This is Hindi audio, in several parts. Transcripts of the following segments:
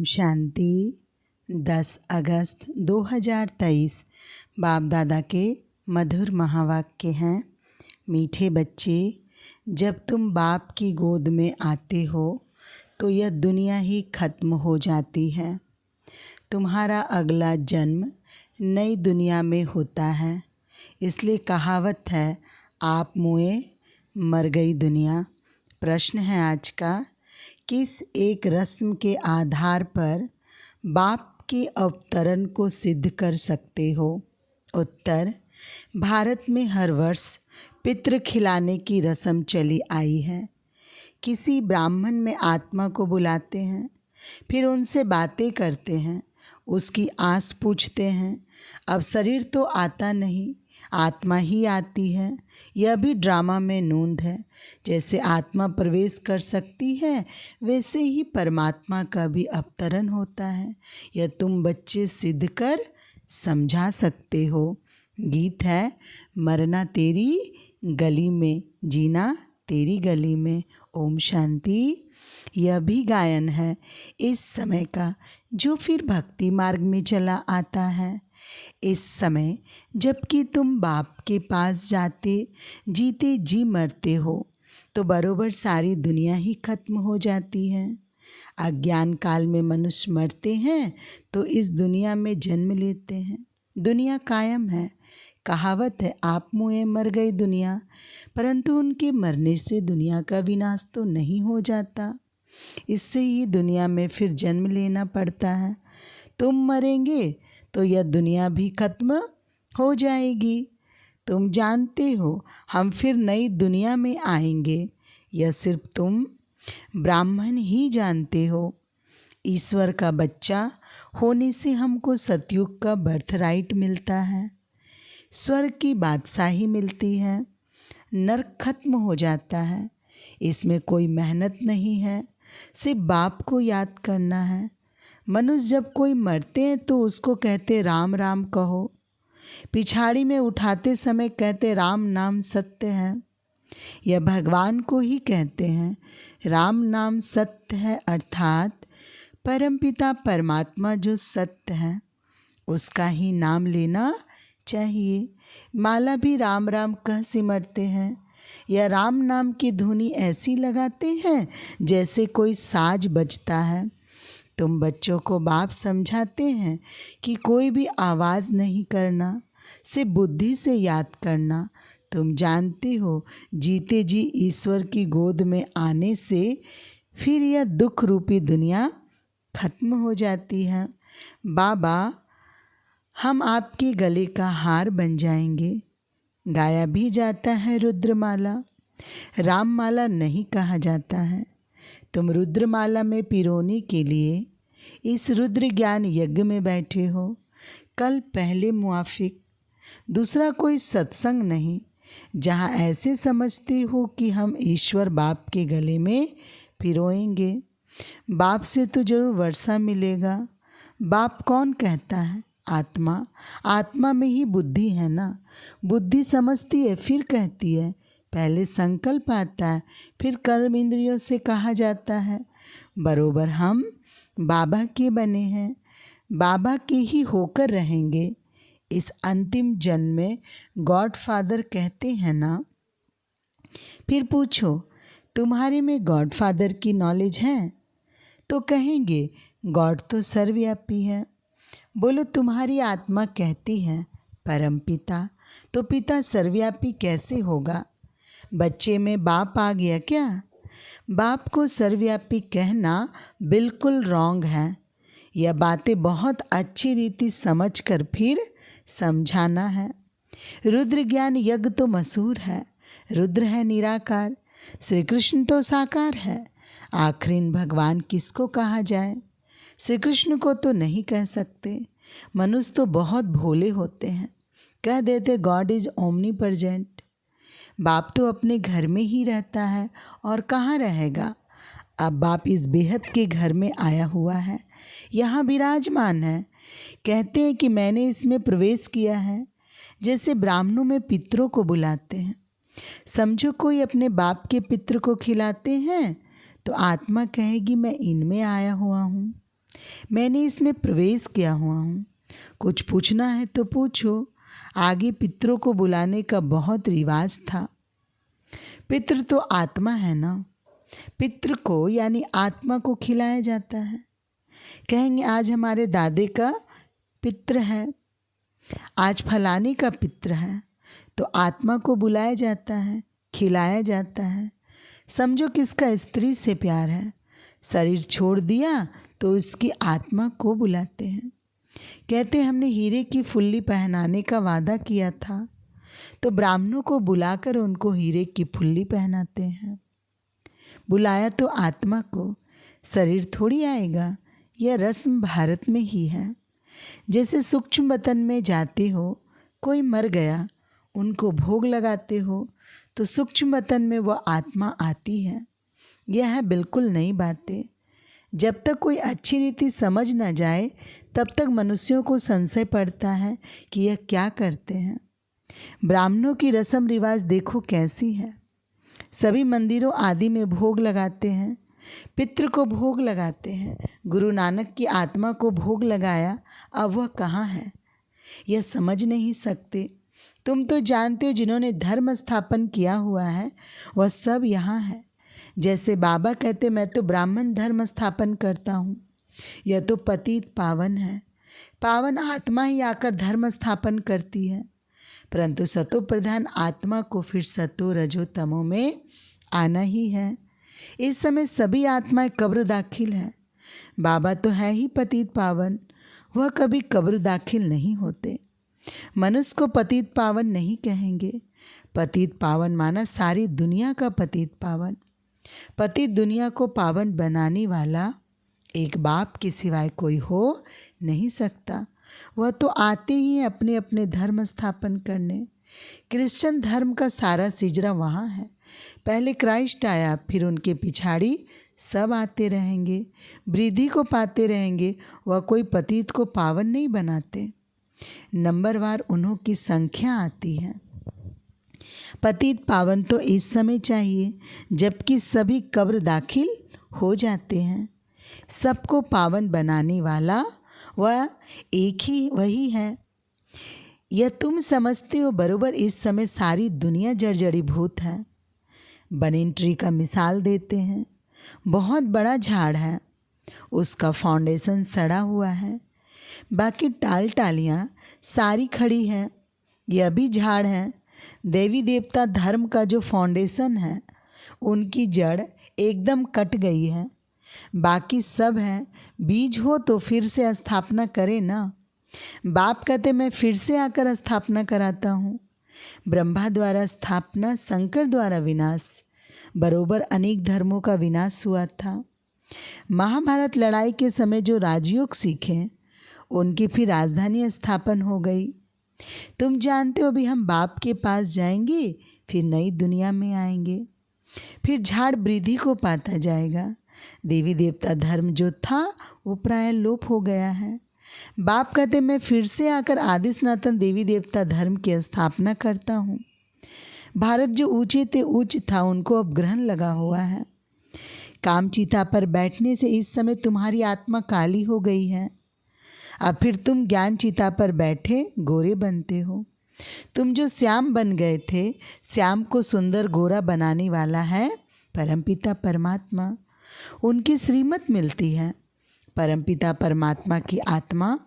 ओम शांति। 10 अगस्त 2023 बाप दादा के मधुर महावाक्य हैं। मीठे बच्चे, जब तुम बाप की गोद में आते हो तो यह दुनिया ही खत्म हो जाती है। तुम्हारा अगला जन्म नई दुनिया में होता है। इसलिए कहावत है, आप मुए मर गई दुनिया। प्रश्न है आज का, किस एक रस्म के आधार पर बाप के अवतरण को सिद्ध कर सकते हो? उत्तर, भारत में हर वर्ष पितृ खिलाने की रस्म चली आई है। किसी ब्राह्मण में आत्मा को बुलाते हैं, फिर उनसे बातें करते हैं, उसकी आस पूछते हैं। अब शरीर तो आता नहीं, आत्मा ही आती है। यह भी ड्रामा में नूंद है। जैसे आत्मा प्रवेश कर सकती है, वैसे ही परमात्मा का भी अवतरण होता है। यह तुम बच्चे सिद्ध कर समझा सकते हो। गीत है, मरना तेरी गली में, जीना तेरी गली में। ओम शांति। यह भी गायन है इस समय का, जो फिर भक्ति मार्ग में चला आता है। इस समय जबकि तुम बाप के पास जाते जीते जी मरते हो, तो बरोबर सारी दुनिया ही खत्म हो जाती है। अज्ञान काल में मनुष्य मरते हैं तो इस दुनिया में जन्म लेते हैं। दुनिया कायम है। कहावत है, आप मुए मर गई दुनिया। परंतु उनके मरने से दुनिया का विनाश तो नहीं हो जाता। इससे ही दुनिया में फिर जन्म लेना पड़ता है। तुम मरेंगे तो यह दुनिया भी खत्म हो जाएगी। तुम जानते हो हम फिर नई दुनिया में आएंगे। यह सिर्फ तुम ब्राह्मण ही जानते हो। ईश्वर का बच्चा होने से हमको सतयुग का बर्थराइट मिलता है, स्वर्ग की बादशाही मिलती है, नरक खत्म हो जाता है। इसमें कोई मेहनत नहीं है, सिर्फ बाप को याद करना है। मनुष्य जब कोई मरते हैं तो उसको कहते राम राम कहो। पिछाड़ी में उठाते समय कहते राम नाम सत्य है। यह भगवान को ही कहते हैं, राम नाम सत्य है, अर्थात परमपिता परमात्मा जो सत्य है उसका ही नाम लेना चाहिए। माला भी राम राम कह सिमरते हैं। या राम नाम की धुनी ऐसी लगाते हैं जैसे कोई साज बजता है। तुम बच्चों को बाप समझाते हैं कि कोई भी आवाज़ नहीं करना, सिर्फ बुद्धि से याद करना। तुम जानते हो जीते जी ईश्वर की गोद में आने से फिर यह दुख रूपी दुनिया खत्म हो जाती है। बाबा, हम आपके गले का हार बन जाएंगे। गाया भी जाता है रुद्रमाला, राममाला नहीं कहा जाता है। तुम रुद्रमाला में पिरोने के लिए इस रुद्र ज्ञान यज्ञ में बैठे हो। कल पहले मुआफिक दूसरा कोई सत्संग नहीं, जहाँ ऐसे समझते हो कि हम ईश्वर बाप के गले में पिरोएंगे। बाप से तो जरूर वर्षा मिलेगा। बाप कौन कहता है? आत्मा। आत्मा में ही बुद्धि है ना। बुद्धि समझती है फिर कहती है। पहले संकल्प आता है, फिर कर्म इंद्रियों से कहा जाता है। बरोबर हम बाबा के बने हैं, बाबा के ही होकर रहेंगे। इस अंतिम जन्म में गॉड फादर कहते हैं ना। फिर पूछो, तुम्हारे में गॉड फादर की नॉलेज है? तो कहेंगे गॉड तो सर्वव्यापी है। बोलो, तुम्हारी आत्मा कहती है परम पिता, तो पिता सर्वव्यापी कैसे होगा? बच्चे में बाप आ गया क्या? बाप को सर्वव्यापी कहना बिल्कुल रॉन्ग है। यह बातें बहुत अच्छी रीति समझकर फिर समझाना है। रुद्र ज्ञान यज्ञ तो मशहूर है। रुद्र है निराकार, श्री कृष्ण तो साकार है। आखिर भगवान किसको कहा जाए? श्री कृष्ण को तो नहीं कह सकते। मनुष्य तो बहुत भोले होते हैं, कह देते गॉड इज ओमनी प्रेजेंट। बाप तो अपने घर में ही रहता है और कहाँ रहेगा। अब बाप इस बेहद के घर में आया हुआ है, यहाँ विराजमान है। कहते हैं कि मैंने इसमें प्रवेश किया है। जैसे ब्राह्मणों में पितरों को बुलाते हैं। समझो कोई अपने बाप के पितृ को खिलाते हैं तो आत्मा कहेगी मैं इनमें आया हुआ हूँ। मैंने इसमें प्रवेश किया हुआ हूँ। कुछ पूछना है तो पूछो। आगे पितरों को बुलाने का बहुत रिवाज था। पितृ तो आत्मा है ना। पितृ को यानी आत्मा को खिलाया जाता है। कहेंगे आज हमारे दादे का पितृ है, आज फलाने का पितृ है, तो आत्मा को बुलाया जाता है, खिलाया जाता है। समझो किसका स्त्री से प्यार है, शरीर छोड़ दिया तो उसकी आत्मा को बुलाते हैं। कहते हमने हीरे की फुल्ली पहनाने का वादा किया था, तो ब्राह्मणों को बुलाकर उनको हीरे की फुल्ली पहनाते हैं। बुलाया तो आत्मा को, शरीर थोड़ी आएगा। यह रस्म भारत में ही है। जैसे सूक्ष्म वतन में जाते हो, कोई मर गया, उनको भोग लगाते हो, तो सूक्ष्म वतन में वह आत्मा आती है। यह है बिल्कुल नई बातें। जब तक कोई अच्छी रीति समझ न जाए तब तक मनुष्यों को संशय पड़ता है कि यह क्या करते हैं। ब्राह्मणों की रस्म रिवाज देखो कैसी है। सभी मंदिरों आदि में भोग लगाते हैं, पितृ को भोग लगाते हैं। गुरु नानक की आत्मा को भोग लगाया, अब वह कहाँ है यह समझ नहीं सकते। तुम तो जानते हो जिन्होंने धर्म स्थापन किया हुआ है वह सब यहाँ है। जैसे बाबा कहते मैं तो ब्राह्मण धर्म स्थापन करता हूँ। यह तो पतित पावन है। पावन आत्मा ही आकर धर्म स्थापन करती है, परंतु सतो प्रधान आत्मा को फिर सतो रजो तमो में आना ही है। इस समय सभी आत्माएं कब्र दाखिल है। बाबा तो है ही पतित पावन, वह कभी कब्र दाखिल नहीं होते। मनुष्य को पतित पावन नहीं कहेंगे। पतित पावन माना सारी दुनिया का पतित पावन। पतित दुनिया को पावन बनाने वाला एक बाप के सिवाय कोई हो नहीं सकता। वह तो आते ही हैं अपने अपने धर्म स्थापन करने। क्रिश्चियन धर्म का सारा सिजरा वहाँ है। पहले क्राइस्ट आया, फिर उनके पिछाड़ी सब आते रहेंगे, वृद्धि को पाते रहेंगे। वह कोई पतित को पावन नहीं बनाते, नंबरवार उन्हों की संख्या आती है। पतित पावन तो इस समय चाहिए जबकि सभी कब्र दाखिल हो जाते हैं। सबको पावन बनाने वाला वह एक ही वही है। यह तुम समझते हो बरोबर। इस समय सारी दुनिया जर्जरी भूत है। बनीन ट्री का मिसाल देते हैं। बहुत बड़ा झाड़ है, उसका फाउंडेशन सड़ा हुआ है, बाकी टाल टालियाँ सारी खड़ी हैं। यह भी झाड़ है। देवी देवता धर्म का जो फाउंडेशन है उनकी जड़ एकदम कट गई है, बाकी सब है। बीज हो तो फिर से स्थापना करे ना। बाप कहते मैं फिर से आकर स्थापना कराता हूँ। ब्रह्मा द्वारा स्थापना, शंकर द्वारा विनाश। बरोबर अनेक धर्मों का विनाश हुआ था। महाभारत लड़ाई के समय जो राजयोग सीखे उनकी फिर राजधानी स्थापन हो गई। तुम जानते हो अभी हम बाप के पास जाएंगे, फिर नई दुनिया में आएंगे, फिर झाड़ वृद्धि को पाता जाएगा। देवी देवता धर्म जो था वो प्राय लोप हो गया है। बाप कहते मैं फिर से आकर आदि सनातन देवी देवता धर्म की स्थापना करता हूँ। भारत जो ऊंचे थे ऊंच था, उनको अब ग्रहण लगा हुआ है। कामचीता पर बैठने से इस समय तुम्हारी आत्मा काली हो गई है। अब फिर तुम ज्ञान चिता पर बैठे गोरे बनते हो। तुम जो श्याम बन गए थे, श्याम को सुंदर गोरा बनाने वाला है परमपिता परमात्मा। उनकी श्रीमत मिलती है। परमपिता परमात्मा की आत्मा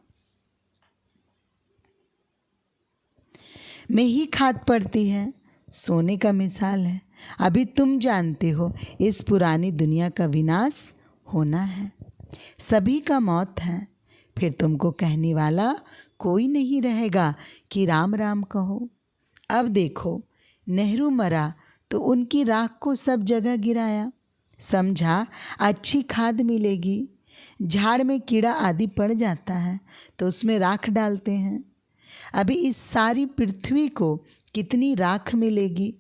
में ही खाद पड़ती है। सोने का मिसाल है। अभी तुम जानते हो इस पुरानी दुनिया का विनाश होना है, सभी का मौत है। फिर तुमको कहने वाला कोई नहीं रहेगा कि राम राम कहो। अब देखो, नेहरू मरा तो उनकी राख को सब जगह गिराया, समझा अच्छी खाद मिलेगी। झाड़ में कीड़ा आदि पड़ जाता है तो उसमें राख डालते हैं। अभी इस सारी पृथ्वी को कितनी राख मिलेगी।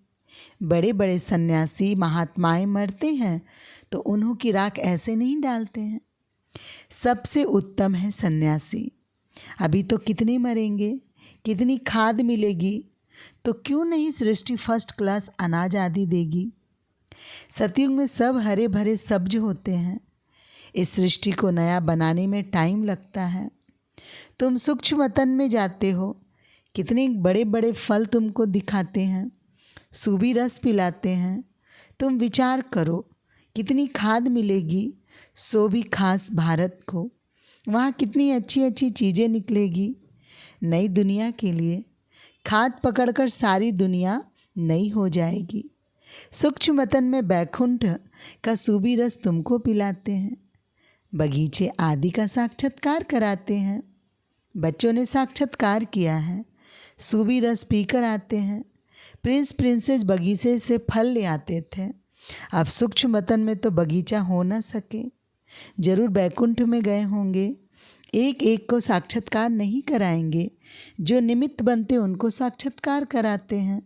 बड़े बड़े सन्यासी महात्माएं मरते हैं तो उन्हों की राख ऐसे नहीं डालते हैं। सबसे उत्तम है सन्यासी। अभी तो कितने मरेंगे, कितनी खाद मिलेगी, तो क्यों नहीं सृष्टि फर्स्ट क्लास अनाज आदि देगी। सतयुग में सब हरे भरे सब्ज होते हैं। इस सृष्टि को नया बनाने में टाइम लगता है। तुम सूक्ष्म वतन में जाते हो, कितने बड़े बड़े फल तुमको दिखाते हैं, सूबी रस पिलाते हैं। तुम विचार करो कितनी खाद मिलेगी, सो भी खास भारत को। वहाँ कितनी अच्छी अच्छी चीज़ें निकलेगी नई दुनिया के लिए। खाद पकड़कर सारी दुनिया नई हो जाएगी। सूक्ष्म वतन में बैकुंठ का सूबी रस तुमको पिलाते हैं, बगीचे आदि का साक्षात्कार कराते हैं। बच्चों ने साक्षात्कार किया है, सूबी रस पीकर आते हैं। प्रिंस प्रिंसेस बगीचे से फल ले आते थे, अब सूक्ष्म वतन में तो बगीचा हो न सके। जरूर बैकुंठ में गए होंगे, एक एक को साक्षात्कार नहीं कराएंगे, जो निमित्त बनते उनको साक्षात्कार कराते हैं।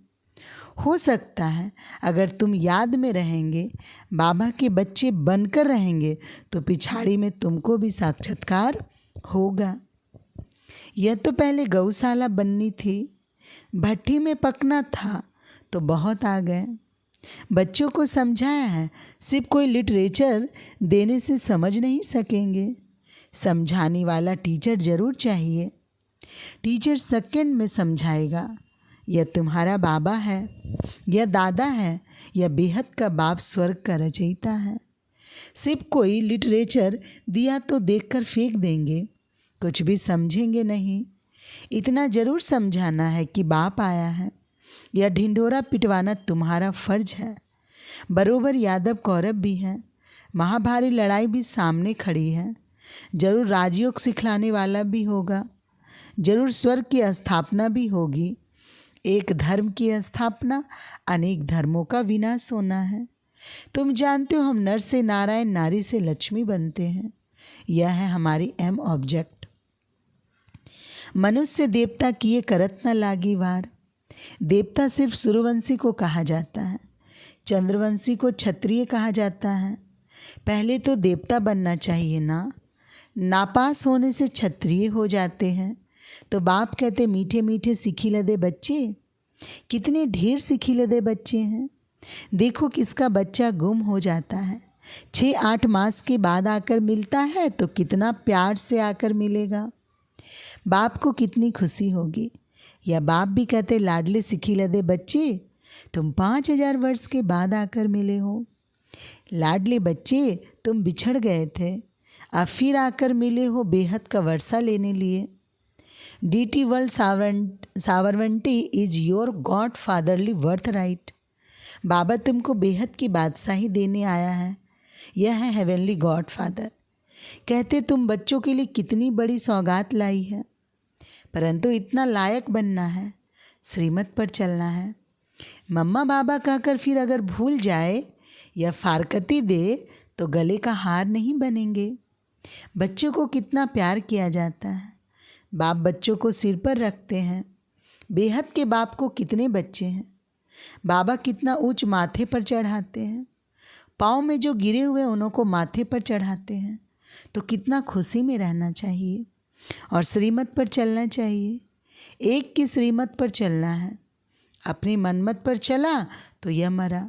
हो सकता है अगर तुम याद में रहेंगे, बाबा के बच्चे बनकर रहेंगे, तो पिछाड़ी में तुमको भी साक्षात्कार होगा। यह तो पहले गौशाला बननी थी, भट्टी में पकना था तो बहुत आ गए। बच्चों को समझाया है, सिर्फ कोई लिटरेचर देने से समझ नहीं सकेंगे, समझाने वाला टीचर ज़रूर चाहिए। टीचर सेकंड में समझाएगा। यह तुम्हारा बाबा है, यह दादा है, यह बेहद का बाप स्वर्ग का रचयिता है। सिर्फ कोई लिटरेचर दिया तो देखकर फेंक देंगे, कुछ भी समझेंगे नहीं। इतना ज़रूर समझाना है कि बाप आया है। यह ढिंढोरा पिटवाना तुम्हारा फर्ज है। बरोबर यादव कौरव भी हैं, महाभारी लड़ाई भी सामने खड़ी है। जरूर राजयोग सिखलाने वाला भी होगा, जरूर स्वर्ग की स्थापना भी होगी। एक धर्म की स्थापना, अनेक धर्मों का विनाश होना है। तुम जानते हो हम नर से नारायण, नारी से लक्ष्मी बनते हैं। यह है हमारी एम ऑब्जेक्ट। मनुष्य देवता किए करत न लागी वार। देवता सिर्फ सूर्यवंशी को कहा जाता है, चंद्रवंशी को क्षत्रिय कहा जाता है। पहले तो देवता बनना चाहिए ना, नापास होने से क्षत्रिय हो जाते हैं। तो बाप कहते मीठे मीठे सीखी लदे बच्चे। कितने ढेर सीखी लदे बच्चे हैं। देखो किसका बच्चा गुम हो जाता है, 6-8 मास के बाद आकर मिलता है तो कितना प्यार से आकर मिलेगा। बाप को कितनी खुशी होगी। या बाप भी कहते लाडले सीखी लदे बच्चे, तुम 5000 वर्ष के बाद आकर मिले हो। लाडले बच्चे, तुम बिछड़ गए थे, अब फिर आकर मिले हो बेहद का वर्षा लेने लिए। DT world sovereignty is your god fatherly birthright. बाबा तुमको बेहद की बादशाही देने आया है। यह है हेवनली गॉड फादर। कहते तुम बच्चों के लिए कितनी बड़ी सौगात लाई है, परंतु इतना लायक बनना है, श्रीमत पर चलना है। मम्मा बाबा कहकर फिर अगर भूल जाए या फारकती दे तो गले का हार नहीं बनेंगे। बच्चों को कितना प्यार किया जाता है। बाप बच्चों को सिर पर रखते हैं। बेहद के बाप को कितने बच्चे हैं। बाबा कितना ऊंच माथे पर चढ़ाते हैं। पाँव में जो गिरे हुए उन्हों को माथे पर चढ़ाते हैं। तो कितना खुशी में रहना चाहिए और श्रीमत पर चलना चाहिए। एक की श्रीमत पर चलना है। अपनी मनमत पर चला तो यह मरा।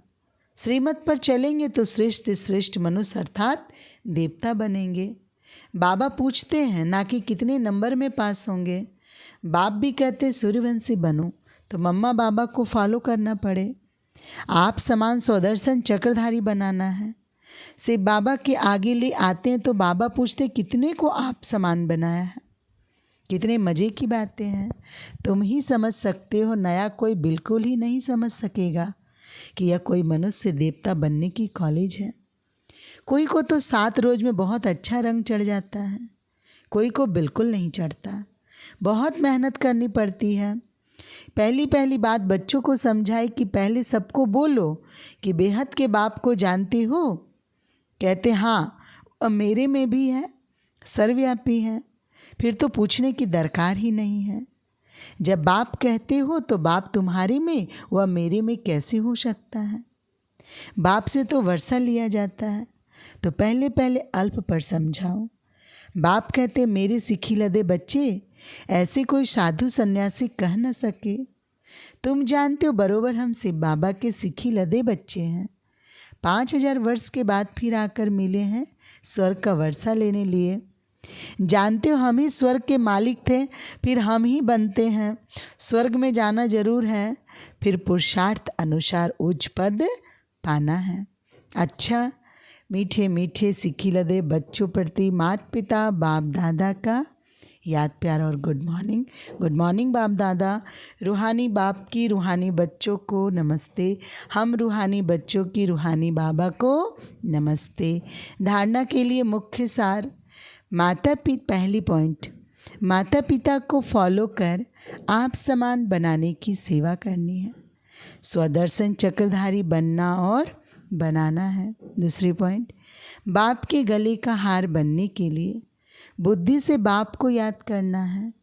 श्रीमत पर चलेंगे तो श्रेष्ठ श्रेष्ठ मनुष्य अर्थात देवता बनेंगे। बाबा पूछते हैं ना कि कितने नंबर में पास होंगे। बाप भी कहते सूर्यवंशी बनो तो मम्मा बाबा को फॉलो करना पड़े। आप समान स्वदर्शन चक्रधारी बनाना है। से बाबा के आगे ले आते हैं तो बाबा पूछते कितने को आप समान बनाया है। कितने मज़े की बातें हैं। तुम ही समझ सकते हो, नया कोई बिल्कुल ही नहीं समझ सकेगा कि यह कोई मनुष्य देवता बनने की कॉलेज है। कोई को तो 7 रोज में बहुत अच्छा रंग चढ़ जाता है, कोई को बिल्कुल नहीं चढ़ता। बहुत मेहनत करनी पड़ती है। पहली बात बच्चों को समझाए कि पहले सबको बोलो कि बेहद के बाप को जानते हो। कहते हाँ, अब मेरे में भी है, सर्वव्यापी है, फिर तो पूछने की दरकार ही नहीं है। जब बाप कहते हो तो बाप तुम्हारे में व मेरे में कैसे हो सकता है। बाप से तो वर्षा लिया जाता है, तो पहले अल्प पर समझाओ। बाप कहते मेरे सीखी लदे बच्चे, ऐसे कोई साधु सन्यासी कह न सके। तुम जानते हो बरोबर हम शिव बाबा के सीखी लदे बच्चे हैं। 5000 वर्ष के बाद फिर आकर मिले हैं स्वर्ग का वर्षा लेने लिए। जानते हो हम ही स्वर्ग के मालिक थे, फिर हम ही बनते हैं। स्वर्ग में जाना जरूर है, फिर पुरुषार्थ अनुसार उच्च पद पाना है। अच्छा, मीठे मीठे सिखिलदे बच्चों प्रति माता पिता बाप दादा का याद प्यार और गुड मॉर्निंग। गुड मॉर्निंग बाप दादा। रूहानी बाप की रूहानी बच्चों को नमस्ते। हम रूहानी बच्चों की रूहानी बाबा को नमस्ते। धारणा के लिए मुख्य सार। पहली पॉइंट, माता पिता को फॉलो कर आप समान बनाने की सेवा करनी है। स्वदर्शन चक्रधारी बनना और बनाना है। दूसरी पॉइंट, बाप के गले का हार बनने के लिए बुद्धि से बाप को याद करना है।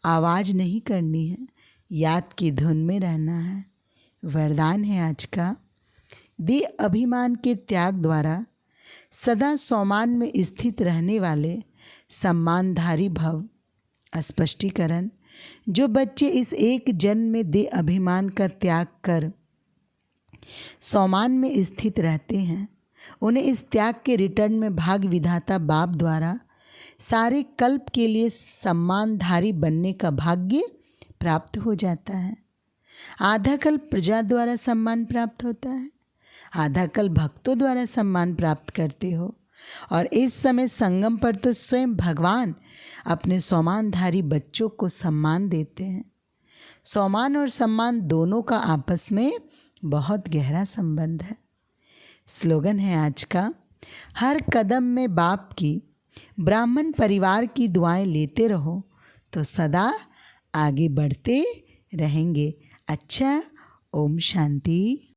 आवाज़ नहीं करनी है, याद की धुन में रहना है। वरदान है आज का, देह अभिमान के त्याग द्वारा सदा सम्मान में स्थित रहने वाले सम्मानधारी भव। स्पष्टीकरण, जो बच्चे इस एक जन्म में देह अभिमान का त्याग कर सम्मान में स्थित रहते हैं, उन्हें इस त्याग के रिटर्न में भाग विधाता बाप द्वारा सारे कल्प के लिए सम्मानधारी बनने का भाग्य प्राप्त हो जाता है। आधा कल्प प्रजा द्वारा सम्मान प्राप्त होता है, आधा कल्प भक्तों द्वारा सम्मान प्राप्त करते हो, और इस समय संगम पर तो स्वयं भगवान अपने सम्मानधारी बच्चों को सम्मान देते हैं। सम्मान और सम्मान दोनों का आपस में बहुत गहरा संबंध है। स्लोगन है आज का, हर कदम में बाप की ब्राह्मण परिवार की दुआएं लेते रहो तो सदा आगे बढ़ते रहेंगे। अच्छा, ओम शांति।